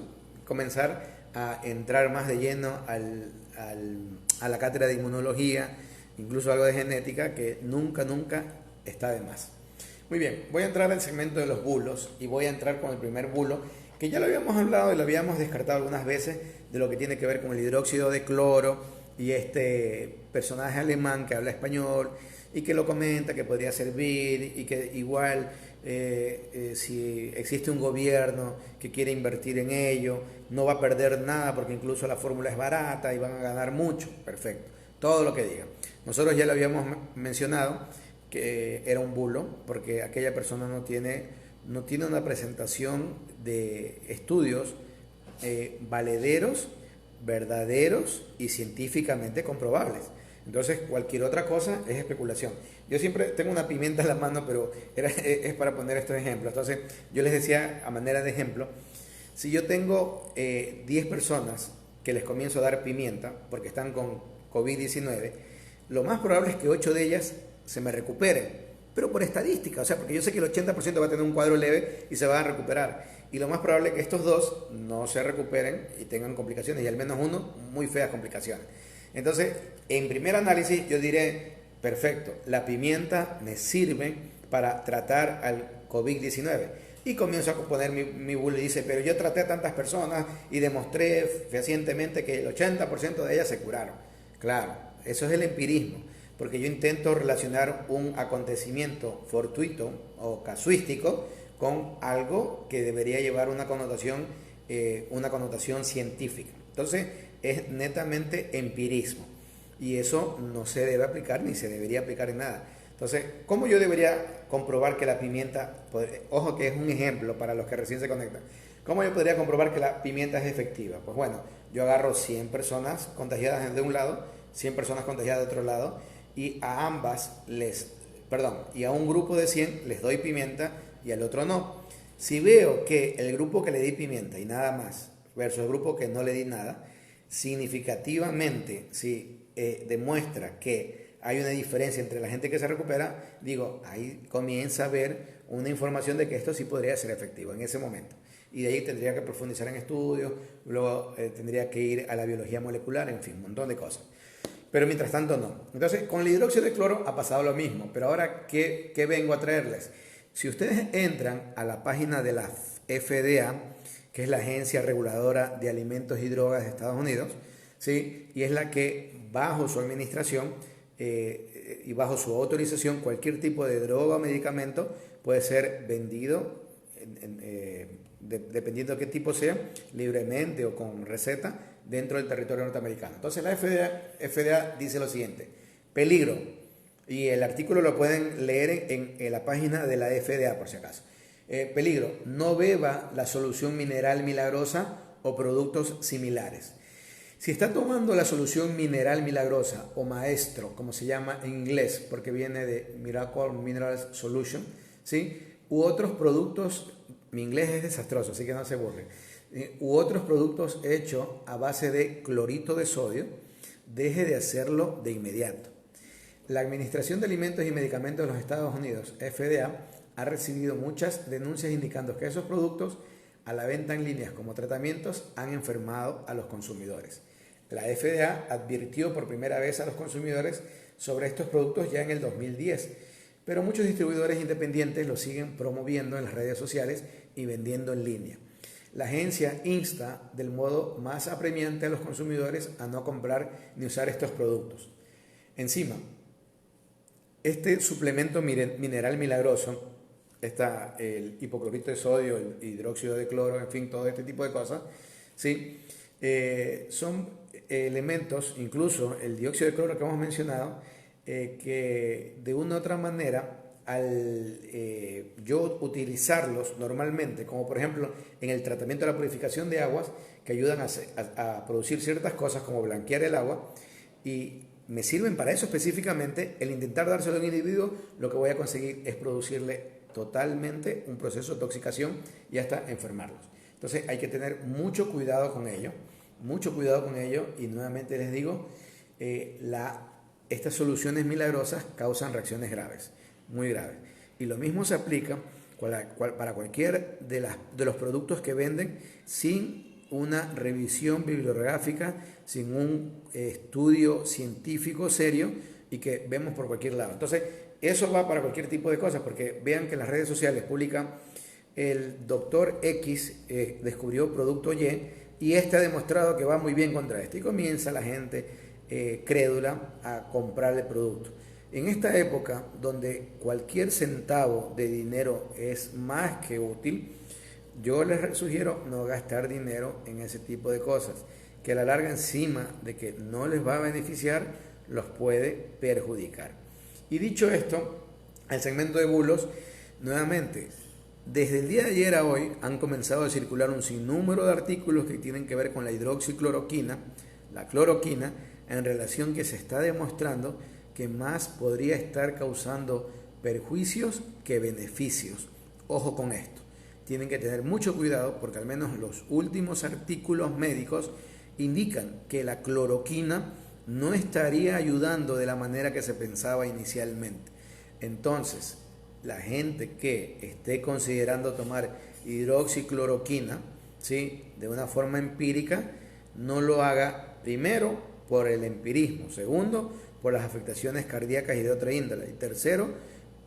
A: comenzar a entrar más de lleno a la cátedra de inmunología, incluso algo de genética, que nunca está de más. Muy bien, voy a entrar al segmento de los bulos y voy a entrar con el primer bulo, que ya lo habíamos hablado y lo habíamos descartado algunas veces, de lo que tiene que ver con el hidróxido de cloro y este personaje alemán que habla español y que lo comenta que podría servir y que igual si existe un gobierno que quiere invertir en ello, no va a perder nada porque incluso la fórmula es barata y van a ganar mucho. Perfecto, todo lo que diga. Nosotros ya lo habíamos mencionado que era un bulo porque aquella persona no tiene una presentación de estudios valederos, verdaderos y científicamente comprobables. Entonces, cualquier otra cosa es especulación. Yo siempre tengo una pimienta en la mano, pero es para poner estos ejemplos. Entonces, yo les decía a manera de ejemplo, si yo tengo 10 personas que les comienzo a dar pimienta porque están con COVID-19, lo más probable es que 8 de ellas se me recuperen, pero por estadística, o sea, porque yo sé que el 80% va a tener un cuadro leve y se va a recuperar. Y lo más probable es que estos dos no se recuperen y tengan complicaciones, y al menos uno muy feas complicaciones. Entonces, en primer análisis yo diré, perfecto, la pimienta me sirve para tratar al COVID-19. Y comienzo a poner mi bulo y dice, pero yo traté a tantas personas y demostré fehacientemente que el 80% de ellas se curaron. Claro, eso es el empirismo, porque yo intento relacionar un acontecimiento fortuito o casuístico con algo que debería llevar una connotación científica. Entonces, es netamente empirismo y eso no se debe aplicar ni se debería aplicar en nada. Entonces, ¿cómo yo debería comprobar que la pimienta, ojo que es un ejemplo para los que recién se conectan, cómo yo podría comprobar que la pimienta es efectiva? Pues bueno, yo agarro 100 personas contagiadas de un lado, 100 personas contagiadas de otro lado, y a y a un grupo de 100 les doy pimienta y al otro no. Si veo que el grupo que le di pimienta y nada más versus el grupo que no le di nada, significativamente, si demuestra que hay una diferencia entre la gente que se recupera, digo, ahí comienza a haber una información de que esto sí podría ser efectivo en ese momento. Y de ahí tendría que profundizar en estudios, luego tendría que ir a la biología molecular, en fin, un montón de cosas. Pero mientras tanto no. Entonces, con el hidróxido de cloro ha pasado lo mismo. Pero ahora, ¿qué vengo a traerles? Si ustedes entran a la página de la FDA, que es la Agencia Reguladora de Alimentos y Drogas de Estados Unidos, ¿sí? Y es la que bajo su administración y bajo su autorización, cualquier tipo de droga o medicamento puede ser vendido, dependiendo de qué tipo sea, libremente o con receta dentro del territorio norteamericano. Entonces la FDA dice lo siguiente: Peligro. Y el artículo lo pueden leer en la página de la FDA por si acaso. Peligro. No beba la solución mineral milagrosa o productos similares. Si está tomando la solución mineral milagrosa o maestro, como se llama en inglés, porque viene de Miracle Mineral Solution, ¿sí? U otros productos, mi inglés es desastroso, así que no se burlen, u otros productos hechos a base de clorito de sodio, deje de hacerlo de inmediato. La Administración de Alimentos y Medicamentos de los Estados Unidos, FDA, ha recibido muchas denuncias indicando que esos productos a la venta en líneas como tratamientos han enfermado a los consumidores. La FDA advirtió por primera vez a los consumidores sobre estos productos ya en el 2010, pero muchos distribuidores independientes los siguen promoviendo en las redes sociales y vendiendo en línea. La agencia insta del modo más apremiante a los consumidores a no comprar ni usar estos productos. Encima, este suplemento mineral milagroso, el hipoclorito de sodio, el hidróxido de cloro, en fin, todo este tipo de cosas, ¿sí? Son elementos, incluso el dióxido de cloro que hemos mencionado, que de una u otra manera, al yo utilizarlos normalmente, como por ejemplo en el tratamiento de la purificación de aguas, que ayudan a producir ciertas cosas como blanquear el agua, y me sirven para eso específicamente, el intentar dárselo a un individuo, lo que voy a conseguir es producirle totalmente un proceso de intoxicación y hasta enfermarlos. Entonces hay que tener mucho cuidado con ello, y nuevamente les digo, estas soluciones milagrosas causan reacciones graves, muy graves. Y lo mismo se aplica para cualquier de los productos que venden sin una revisión bibliográfica, sin un estudio científico serio y que vemos por cualquier lado. Entonces, eso va para cualquier tipo de cosas, porque vean que en las redes sociales publican el doctor X descubrió producto Y y este ha demostrado que va muy bien contra este. Y comienza la gente crédula a comprar el producto. En esta época, donde cualquier centavo de dinero es más que útil, yo les sugiero no gastar dinero en ese tipo de cosas, que a la larga, encima de que no les va a beneficiar, los puede perjudicar. Y dicho esto, el segmento de bulos, nuevamente, desde el día de ayer a hoy han comenzado a circular un sinnúmero de artículos que tienen que ver con la hidroxicloroquina, la cloroquina, en relación que se está demostrando que más podría estar causando perjuicios que beneficios. Ojo con esto. Tienen que tener mucho cuidado porque al menos los últimos artículos médicos indican que la cloroquina no estaría ayudando de la manera que se pensaba inicialmente. Entonces, la gente que esté considerando tomar hidroxicloroquina, ¿sí?, de una forma empírica, no lo haga primero por el empirismo, segundo, por las afectaciones cardíacas y de otra índole, y tercero,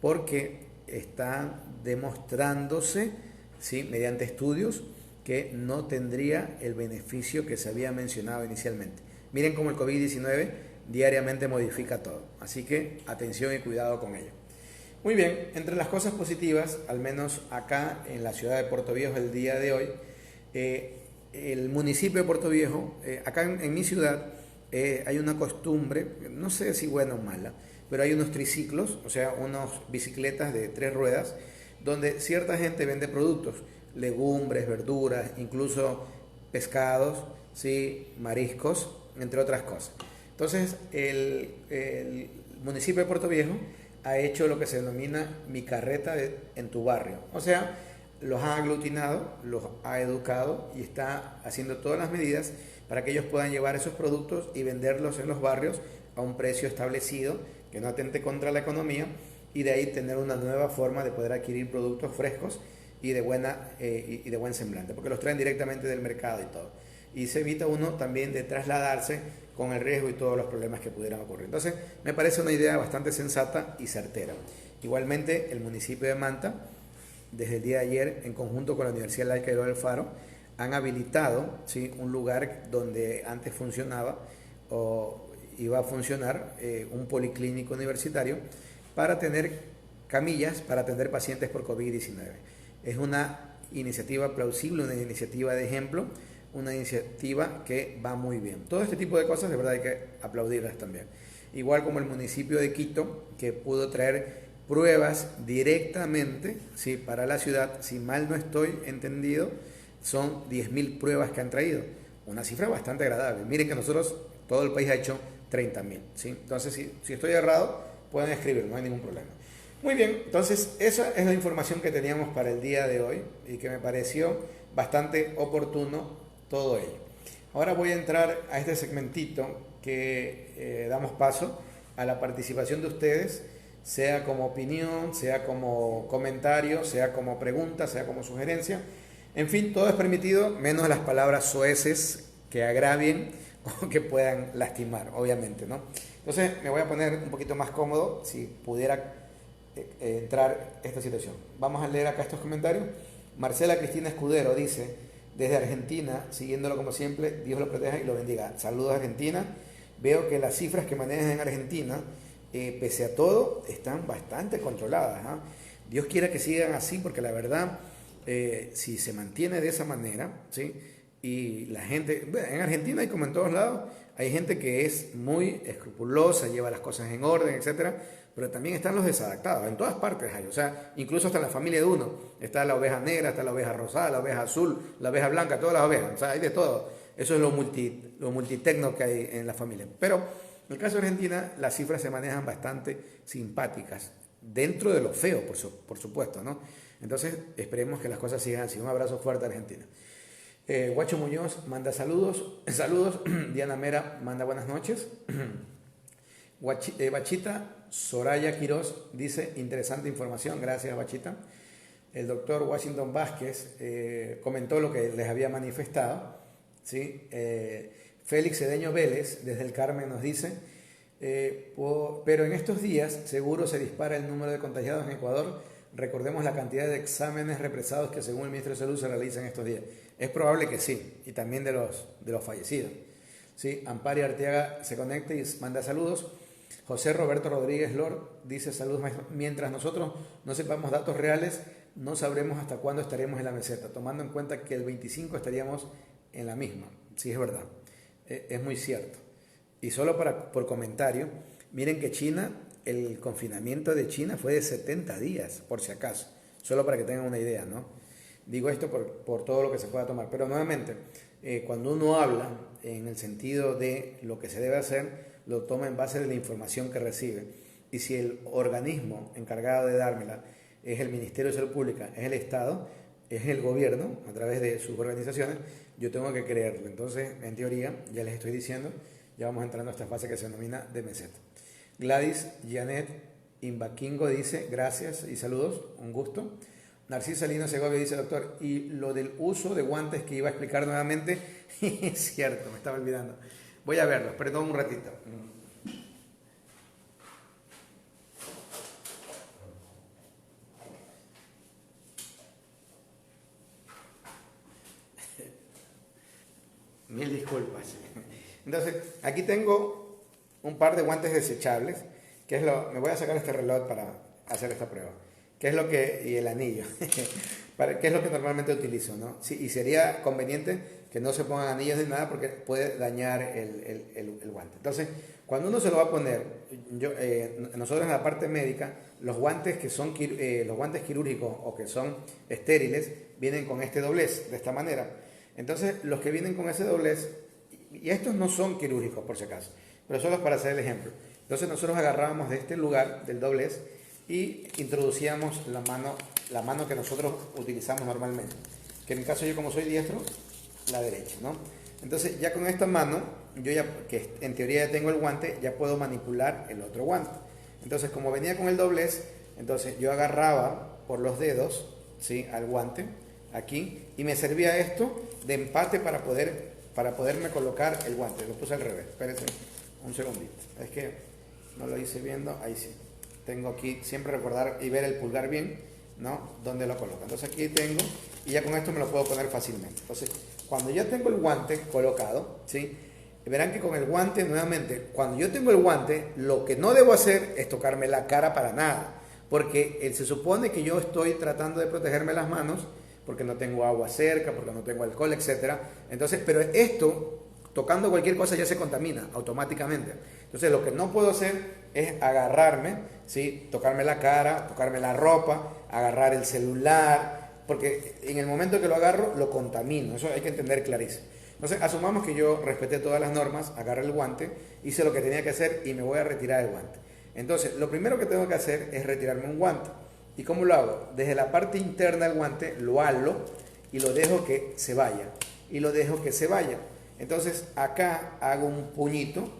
A: porque está demostrándose, ¿sí?, mediante estudios, que no tendría el beneficio que se había mencionado inicialmente. Miren cómo el COVID-19 diariamente modifica todo, así que atención y cuidado con ello. Muy bien, entre las cosas positivas, al menos acá en la ciudad de Puerto Viejo el día de hoy, el municipio de Puerto Viejo, acá en mi ciudad, hay una costumbre, no sé si buena o mala, pero hay unos triciclos, o sea, unas bicicletas de 3 ruedas, donde cierta gente vende productos, legumbres, verduras, incluso pescados, ¿sí?, mariscos, entre otras cosas. Entonces, el municipio de Puerto Viejo ha hecho lo que se denomina mi carreta en tu barrio. O sea, los ha aglutinado, los ha educado y está haciendo todas las medidas para que ellos puedan llevar esos productos y venderlos en los barrios a un precio establecido, que no atente contra la economía, y de ahí tener una nueva forma de poder adquirir productos frescos y de buen semblante, porque los traen directamente del mercado y todo. Y se evita uno también de trasladarse con el riesgo y todos los problemas que pudieran ocurrir. Entonces, me parece una idea bastante sensata y certera. Igualmente, el municipio de Manta, desde el día de ayer, en conjunto con la Universidad Laica de Alfaro, han habilitado, ¿sí?, un lugar donde antes funcionaba o iba a funcionar un policlínico universitario para tener camillas para atender pacientes por COVID-19. Es una iniciativa plausible, una iniciativa de ejemplo, una iniciativa que va muy bien. Todo este tipo de cosas de verdad hay que aplaudirlas también. igual como el municipio de Quito, que pudo traer pruebas directamente, ¿sí?, para la ciudad. Si mal no estoy entendido, son 10.000 pruebas que han traído, una cifra bastante agradable. Miren que nosotros, todo el país ha hecho 30.000, ¿sí? Entonces, si estoy errado, pueden escribir, no hay ningún problema. Muy bien, entonces esa es la información que teníamos para el día de hoy y que me pareció bastante oportuno todo ello. Ahora voy a entrar a este segmentito que damos paso a la participación de ustedes, sea como opinión, sea como comentario, sea como pregunta, sea como sugerencia. En fin, todo es permitido, menos las palabras soeces que agravien o que puedan lastimar, obviamente, ¿no? Entonces me voy a poner un poquito más cómodo si pudiera entrar esta situación. Vamos a leer acá estos comentarios. Marcela Cristina Escudero dice, desde Argentina, siguiéndolo como siempre, Dios lo proteja y lo bendiga. Saludos a Argentina. Veo que las cifras que manejan en Argentina, pese a todo, están bastante controladas, ¿eh? Dios quiera que sigan así, porque la verdad, si se mantiene de esa manera, ¿sí?, y la gente, en Argentina y como en todos lados, hay gente que es muy escrupulosa, lleva las cosas en orden, etcétera, pero también están los desadaptados, en todas partes hay, o sea, incluso hasta en la familia de uno, está la oveja negra, está la oveja rosada, la oveja azul, la oveja blanca, todas las ovejas, o sea, hay de todo. Eso es lo multitecno que hay en la familia. Pero en el caso de Argentina, las cifras se manejan bastante simpáticas, dentro de lo feo, por supuesto, ¿no? Entonces, esperemos que las cosas sigan así. Un abrazo fuerte a Argentina. Guacho Muñoz manda saludos. Saludos. Diana Mera manda buenas noches. Bachita Soraya Quiroz dice, interesante información. Gracias, Bachita. El doctor Washington Vázquez comentó lo que les había manifestado, ¿sí? Félix Cedeño Vélez, desde el Carmen, nos dice, pero en estos días seguro se dispara el número de contagiados en Ecuador. Recordemos la cantidad de exámenes represados que según el ministro de Salud se realizan estos días. Es probable que sí, y también de los fallecidos, ¿sí? Ampari Arteaga se conecta y manda saludos. José Roberto Rodríguez Lord dice, saludos, maestro. Mientras nosotros no sepamos datos reales, no sabremos hasta cuándo estaremos en la meseta, tomando en cuenta que el 25 estaríamos en la misma. Sí, es verdad, es muy cierto. Y solo por comentario, miren que China, el confinamiento de China fue de 70 días, por si acaso, solo para que tengan una idea, ¿no? Digo esto por todo lo que se pueda tomar, pero nuevamente, cuando uno habla en el sentido de lo que se debe hacer, lo toma en base de la información que recibe. Y si el organismo encargado de dármela es el Ministerio de Salud Pública, es el Estado, es el gobierno, a través de sus organizaciones, yo tengo que creerlo. Entonces, en teoría, ya les estoy diciendo, ya vamos entrando a esta fase que se denomina de meseta. Gladys Janet Imbaquingo dice, gracias y saludos, un gusto. Narcisa Lino Segovia dice, doctor, y lo del uso de guantes que iba a explicar nuevamente, es cierto, me estaba olvidando. Voy a verlos, perdón un ratito. Mil disculpas. Entonces, aquí tengo un par de guantes desechables, me voy a sacar este reloj para hacer esta prueba, y el anillo, ¿qué es lo que normalmente utilizo, ¿no? Sí, y sería conveniente que no se pongan anillos ni nada porque puede dañar el guante. Entonces, cuando uno se lo va a poner, nosotros en la parte médica, los guantes los guantes quirúrgicos o que son estériles, vienen con este doblez, de esta manera. Entonces, los que vienen con ese doblez, y estos no son quirúrgicos por si acaso, pero solo para hacer el ejemplo. Entonces, nosotros agarrábamos de este lugar, del doblez, y introducíamos la mano que nosotros utilizamos normalmente. Que en mi caso, yo como soy diestro, la derecha, ¿no? Entonces, ya con esta mano, yo ya, que en teoría ya tengo el guante, ya puedo manipular el otro guante. Entonces, como venía con el doblez, entonces yo agarraba por los dedos, ¿sí?, al guante, aquí, y me servía esto de empate para poderme colocar el guante. Lo puse al revés, espérense un segundito. Es que no lo hice viendo, ahí sí. Tengo aquí, siempre recordar y ver el pulgar bien, ¿no?, dónde lo coloco. Entonces aquí tengo, y ya con esto me lo puedo poner fácilmente. Entonces, cuando ya tengo el guante colocado, ¿sí?, verán que con el guante, nuevamente, cuando yo tengo el guante, lo que no debo hacer es tocarme la cara para nada, porque se supone que yo estoy tratando de protegerme las manos, porque no tengo agua cerca, porque no tengo alcohol, etcétera. Entonces, pero esto, tocando cualquier cosa ya se contamina automáticamente. Entonces lo que no puedo hacer es agarrarme, ¿sí? Tocarme la cara, tocarme la ropa, agarrar el celular, porque en el momento que lo agarro lo contamino, eso hay que entender clarísimo. Entonces asumamos que yo respeté todas las normas, agarré el guante, hice lo que tenía que hacer y me voy a retirar el guante. Entonces lo primero que tengo que hacer es retirarme un guante. ¿Y cómo lo hago? Desde la parte interna del guante lo halo y lo dejo que se vaya. Y lo dejo que se vaya. Entonces acá hago un puñito,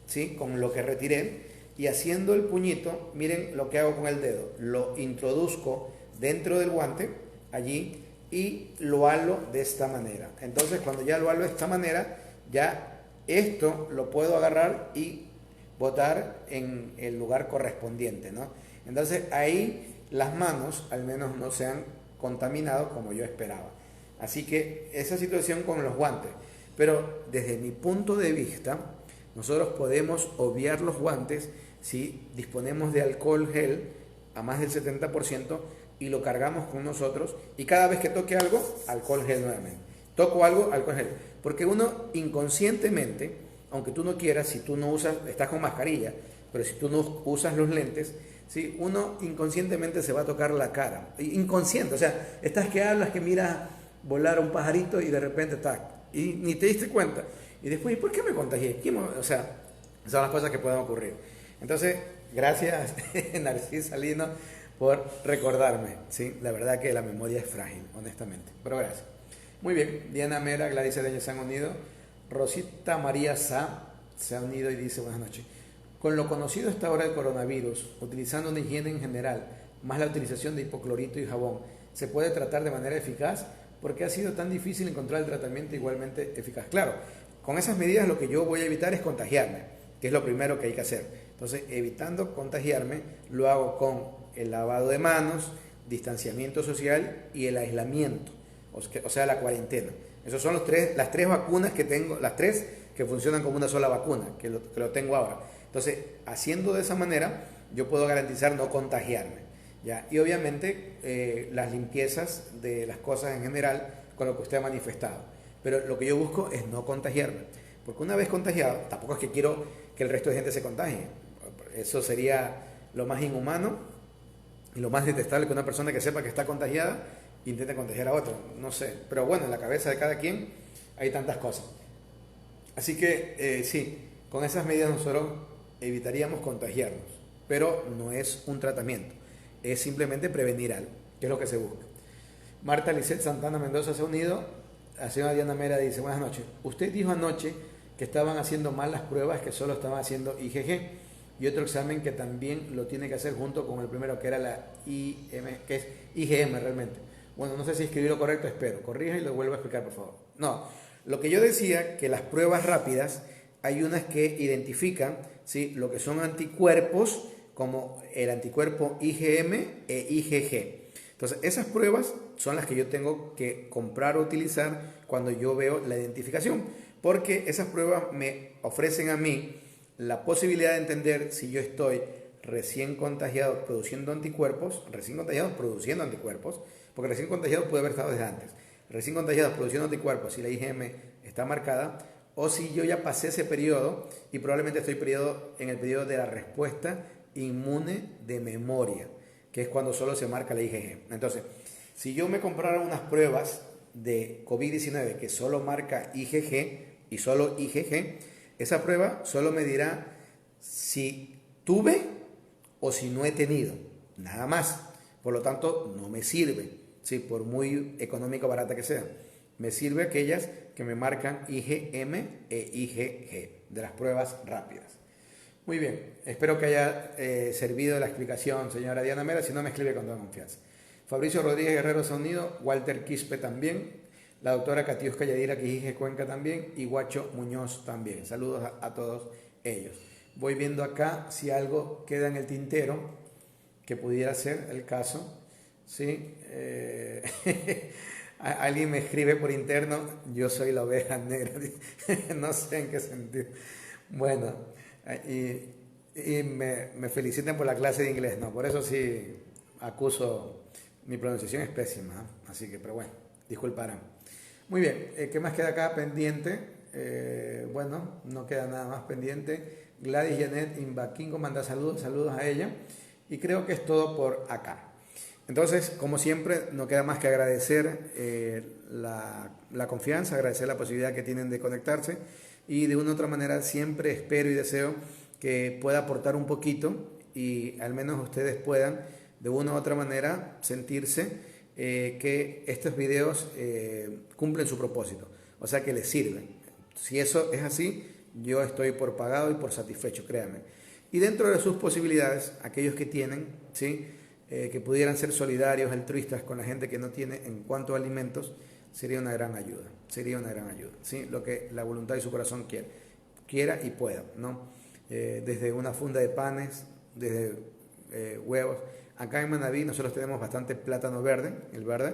A: ¿sí? Con lo que retiré. Y haciendo el puñito, miren lo que hago con el dedo. Lo introduzco dentro del guante, allí, y lo halo de esta manera. Entonces cuando ya lo halo de esta manera, ya esto lo puedo agarrar y botar en el lugar correspondiente, ¿no? Entonces ahí las manos al menos no se han contaminado como yo esperaba. Así que esa situación con los guantes. Pero desde mi punto de vista, nosotros podemos obviar los guantes si disponemos de alcohol gel a más del 70% y lo cargamos con nosotros y cada vez que toque algo, alcohol gel nuevamente. Toco algo, alcohol gel. Porque uno inconscientemente, aunque tú no quieras, si tú no usas, estás con mascarilla, pero si tú no usas los lentes, ¿sí? Uno inconscientemente se va a tocar la cara. Inconsciente, o sea, estás que hablas, que miras volar a un pajarito y de repente está y ni te diste cuenta. Y después, ¿por qué me contagié? O sea, son las cosas que pueden ocurrir. Entonces, gracias Narcisa Lino por recordarme. ¿Sí? La verdad que la memoria es frágil, honestamente. Pero gracias. Muy bien, Diana Mera, Gladys Areña se han unido. Rosita María Sá se ha unido y dice buenas noches. Con lo conocido hasta ahora del coronavirus, utilizando una higiene en general, más la utilización de hipoclorito y jabón, ¿se puede tratar de manera eficaz? ¿Por qué ha sido tan difícil encontrar el tratamiento igualmente eficaz? Claro, con esas medidas lo que yo voy a evitar es contagiarme, que es lo primero que hay que hacer. Entonces, evitando contagiarme, lo hago con el lavado de manos, distanciamiento social y el aislamiento, o sea, la cuarentena. Esas son las tres vacunas que tengo, las tres que funcionan como una sola vacuna, que lo tengo ahora. Entonces, haciendo de esa manera, yo puedo garantizar no contagiarme. ¿Ya? Y obviamente las limpiezas de las cosas en general con lo que usted ha manifestado. Pero lo que yo busco es no contagiarme. Porque una vez contagiado, tampoco es que quiero que el resto de gente se contagie. Eso sería lo más inhumano y lo más detestable que una persona que sepa que está contagiada intente contagiar a otro. No sé. Pero bueno, en la cabeza de cada quien hay tantas cosas. Así que sí, con esas medidas nosotros evitaríamos contagiarnos. Pero no es un tratamiento. Es simplemente prevenir algo, que es lo que se busca. Marta Lisset Santana Mendoza se ha unido. La señora Diana Mera dice, buenas noches. Usted dijo anoche que estaban haciendo mal las pruebas, que solo estaban haciendo IgG y otro examen que también lo tiene que hacer junto con el primero, que era la que es IgM realmente. Bueno, no sé si escribí lo correcto, espero. Corrija y lo vuelvo a explicar, por favor. No, lo que yo decía, que las pruebas rápidas, hay unas que identifican, ¿sí?, lo que son anticuerpos, como el anticuerpo IgM e IgG. Entonces, esas pruebas son las que yo tengo que comprar o utilizar cuando yo veo la identificación, porque esas pruebas me ofrecen a mí la posibilidad de entender si yo estoy recién contagiado produciendo anticuerpos, porque recién contagiado puede haber estado desde antes, recién contagiado produciendo anticuerpos si la IgM está marcada, o si yo ya pasé ese periodo y probablemente estoy en el periodo de la respuesta inmune de memoria, que es cuando solo se marca la IgG. Entonces, si yo me comprara unas pruebas de COVID-19 que solo marca IgG y solo IgG, esa prueba solo me dirá si tuve o si no he tenido, nada más. Por lo tanto, no me sirve, ¿sí?, por muy económica o barata que sea. Me sirve aquellas que me marcan IgM e IgG, de las pruebas rápidas. Muy bien, espero que haya servido la explicación, señora Diana Mera. Si no, me escribe con toda confianza. Fabricio Rodríguez Guerrero se ha unido, Walter Quispe también, la doctora Katiuska Yadira Quijije Cuenca también y Guacho Muñoz también. Saludos a todos ellos. Voy viendo acá si algo queda en el tintero, que pudiera ser el caso. ¿Sí? Alguien me escribe por interno, yo soy la oveja negra. No sé en qué sentido. Bueno, y me felicitan por la clase de inglés, no, por eso sí acuso, mi pronunciación es pésima, ¿eh? Así que, pero bueno, disculparán. Muy bien, ¿qué más queda acá pendiente? bueno, no queda nada más pendiente. Gladys Janet Imbaquingo manda saludos a ella. Y creo que es todo por acá. Entonces, como siempre, no queda más que agradecer la confianza, agradecer la posibilidad que tienen de conectarse. Y de una u otra manera siempre espero y deseo que pueda aportar un poquito y al menos ustedes puedan de una u otra manera sentirse que estos videos cumplen su propósito, o sea que les sirven. Si eso es así, yo estoy por pagado y por satisfecho, créanme. Y dentro de sus posibilidades, aquellos que tienen, ¿sí? Que pudieran ser solidarios, altruistas con la gente que no tiene en cuanto a alimentos, sería una gran ayuda, ¿sí? Lo que la voluntad y su corazón quiera y pueda, ¿no? Desde una funda de panes, desde huevos. Acá en Manabí nosotros tenemos bastante plátano verde, el verde,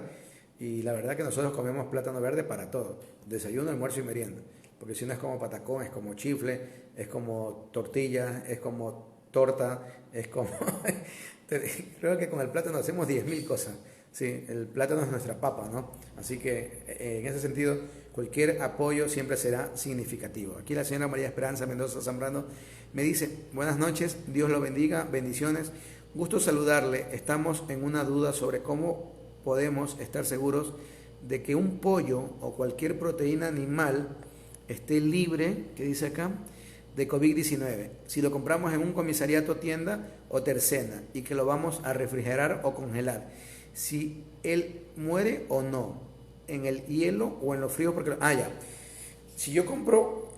A: y la verdad que nosotros comemos plátano verde para todo, desayuno, almuerzo y merienda, porque si no es como patacón, es como chifle, es como tortilla, es como torta, es como... Creo que con el plátano hacemos 10.000 cosas. Sí, el plátano es nuestra papa, ¿no? Así que en ese sentido, cualquier apoyo siempre será significativo. Aquí la señora María Esperanza Mendoza Zambrano me dice: buenas noches, Dios lo bendiga, bendiciones. Gusto saludarle. Estamos en una duda sobre cómo podemos estar seguros de que un pollo o cualquier proteína animal esté libre, ¿qué dice acá?, de COVID-19, si lo compramos en un comisariato, tienda o tercena y que lo vamos a refrigerar o congelar, si él muere o no, en el hielo o en los fríos, porque... ya, si yo compro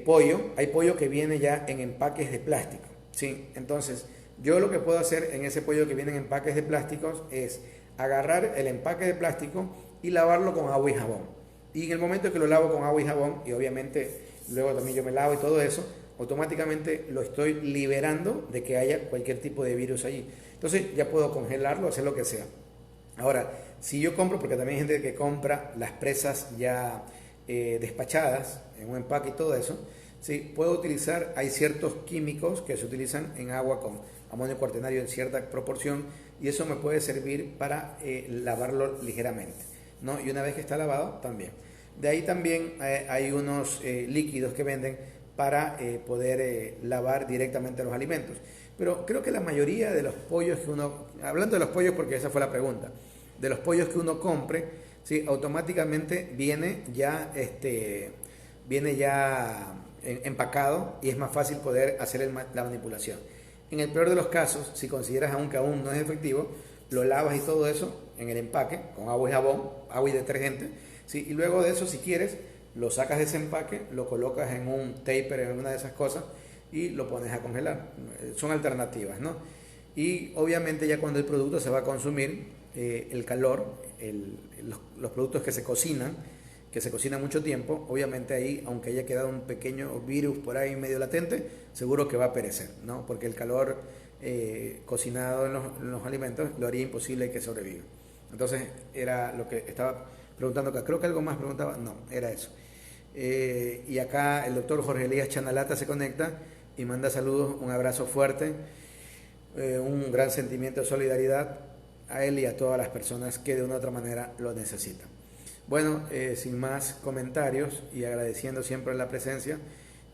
A: pollo, hay pollo que viene ya en empaques de plástico, ¿sí? Entonces, yo lo que puedo hacer en ese pollo que viene en empaques de plásticos es agarrar el empaque de plástico y lavarlo con agua y jabón. Y en el momento que lo lavo con agua y jabón, y obviamente luego también yo me lavo y todo eso, automáticamente lo estoy liberando de que haya cualquier tipo de virus allí. Entonces ya puedo congelarlo, hacer lo que sea. Ahora, si yo compro, porque también hay gente que compra las presas ya despachadas en un empaque y todo eso, ¿sí? Puedo utilizar, hay ciertos químicos que se utilizan en agua con amonio cuaternario en cierta proporción y eso me puede servir para lavarlo ligeramente, ¿no? Y una vez que está lavado, también. De ahí también hay unos líquidos que venden para poder lavar directamente los alimentos. Pero creo que la mayoría de los pollos que uno, hablando de los pollos porque esa fue la pregunta, de los pollos que uno compre, ¿sí? Automáticamente viene ya empacado y es más fácil poder hacer la manipulación. En el peor de los casos, si consideras aún que aún no es efectivo, lo lavas y todo eso en el empaque con agua y jabón, agua y detergente, ¿sí? Y luego de eso, si quieres, lo sacas de ese empaque, lo colocas en un tupper, en alguna de esas cosas, y lo pones a congelar. Son alternativas, ¿no? Y obviamente ya cuando el producto se va a consumir, el calor, los productos que se cocinan mucho tiempo, obviamente ahí, aunque haya quedado un pequeño virus por ahí medio latente, seguro que va a perecer, ¿no? Porque el calor cocinado en los alimentos lo haría imposible que sobreviva. Entonces era lo que estaba preguntando acá. Creo que algo más preguntaba. No, era eso. Y acá el doctor Jorge Elías Chanalata se conecta y manda saludos, un abrazo fuerte, un gran sentimiento de solidaridad a él y a todas las personas que de una u otra manera lo necesitan. Bueno, sin más comentarios y agradeciendo siempre la presencia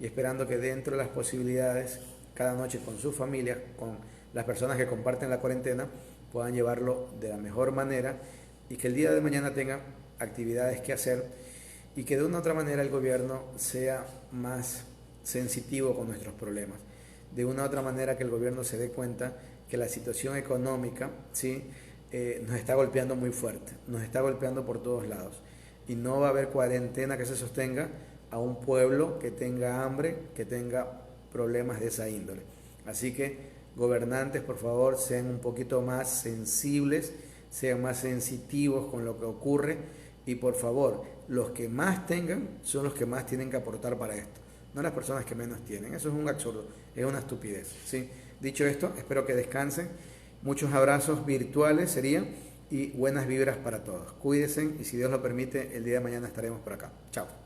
A: y esperando que dentro de las posibilidades, cada noche con sus familias, con las personas que comparten la cuarentena, puedan llevarlo de la mejor manera y que el día de mañana tengan actividades que hacer y que de una u otra manera el gobierno sea más sensitivo con nuestros problemas. De una u otra manera que el gobierno se dé cuenta que la situación económica, ¿sí?, nos está golpeando muy fuerte, nos está golpeando por todos lados y no va a haber cuarentena que se sostenga a un pueblo que tenga hambre, que tenga problemas de esa índole. Así que gobernantes, por favor, sean un poquito más sensibles, sean más sensitivos con lo que ocurre y por favor, los que más tengan son los que más tienen que aportar para esto, no las personas que menos tienen. Eso es un absurdo, es una estupidez, ¿sí? Dicho esto, espero que descansen. Muchos abrazos virtuales serían y buenas vibras para todos. Cuídense y si Dios lo permite, el día de mañana estaremos por acá. Chao.